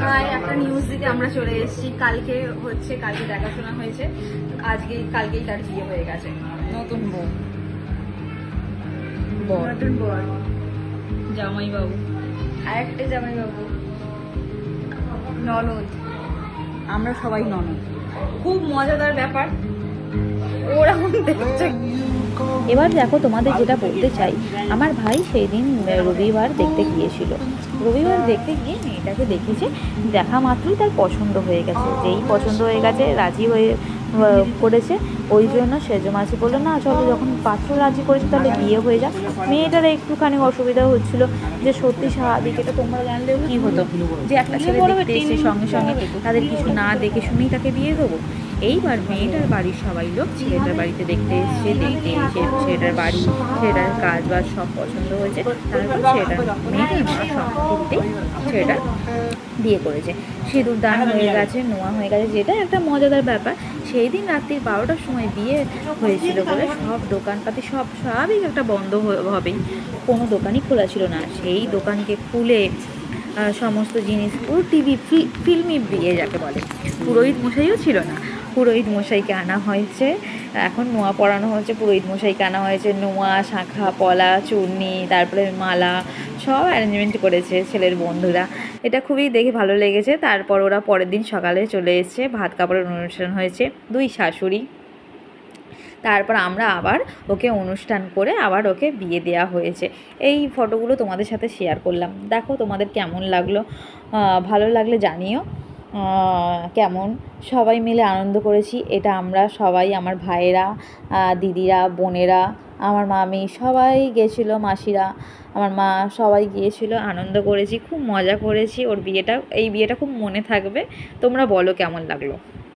High, একটা news দিতে আমরা চলে এসেছি। কালকে দেখাশোনা হয়েছে, কালকেই তার বিয়ে হয়ে গেছে। নতুন বউ, নতুন বর, জামাইবাবু, আরেকটা জামাইবাবু, ননদ, আমরা সবাই ননদ। খুব মজাদার ব্যাপার। ওরকম দেখছে। এবার দেখো, তোমাদের যেটা বলতে চাই, আমার ভাই সেই দিন রবিবার দেখতে গিয়েছিল। রবিবার দেখতে গিয়ে মেয়েটাকে দেখেছে, দেখা মাত্রই তার পছন্দ হয়ে গেছে। যেই পছন্দ হয়ে গেছে, রাজি হয়ে করেছে। ওই জন্য সেজমাসি বললো, না চলো, যখন পাত্র রাজি করেছে তাহলে বিয়ে হয়ে যাক। মেয়েটার একটুখানি অসুবিধা হচ্ছিল যে সত্যি স্বাভাবিক, এটা তোমরা জানলেও কী হতো যে একটা ছেলে দেখতে এসে সঙ্গে সঙ্গে তাদের কিছু না দেখে শুনেই তাকে বিয়ে দেবো। এইবার মেয়েটার বাড়ির সবাই লোক ছেলেটার বাড়িতে দেখতে এসে ছেলেটার বাড়ি, ছেলেটার কাজ বাজ সব পছন্দ হয়েছে। তারপর মেয়েটার মা সম্মতি দিতেই ছেলেটা বিয়ে করেছে। সিঁদুর দান হয়ে গেছে, নোয়া হয়ে গেছে, যেটা একটা মজাদার ব্যাপার। সেই দিন রাত্রি 12টার সময় বিয়ে হয়েছিল বলে সব দোকানপাতি সব স্বাভাবিক একটা বন্ধ হবেই, কোনো দোকানই খোলা ছিল না। সেই দোকানকে খুলে সমস্ত জিনিস, পুরো টিভি ফিল্মি বিয়ে যাকে বলে। পুরোহিত মশাইও ছিল না, পুরোহিত মশাইকে আনা হয়েছে। এখন নোয়া পরানো হচ্ছে, পুরোহিত মশাইকে আনা হয়েছে। নোয়া, শাঁখা, পলা, চূর্ণি, তারপরে মালা, সব অ্যারেঞ্জমেন্ট করেছে ছেলের বন্ধুরা। এটা খুবই দেখে ভালো লেগেছে। তারপর ওরা পরের দিন সকালে চলে এসেছে, ভাত কাপড়ের অনুষ্ঠান হয়েছে, দুই শাশুড়ি। তারপর আমরা আবার ওকে অনুষ্ঠান করে আবার ওকে বিয়ে দেওয়া হয়েছে। এই ফটোগুলো তোমাদের সাথে শেয়ার করলাম। দেখো তোমাদের কেমন লাগলো, ভালো লাগলে জানিও। কেমন সবাই মিলে আনন্দ করেছি এটা আমরা সবাই, আমার ভাইয়েরা, দিদিরা, বোনেরা, আমার মামি সবাই গেছিলো, মাসিরা, আমার মা, সবাই গিয়েছিল, আনন্দ করেছি, খুব মজা করেছি। এই বিয়েটা খুব মনে থাকবে। তোমরা বলো কেমন লাগলো।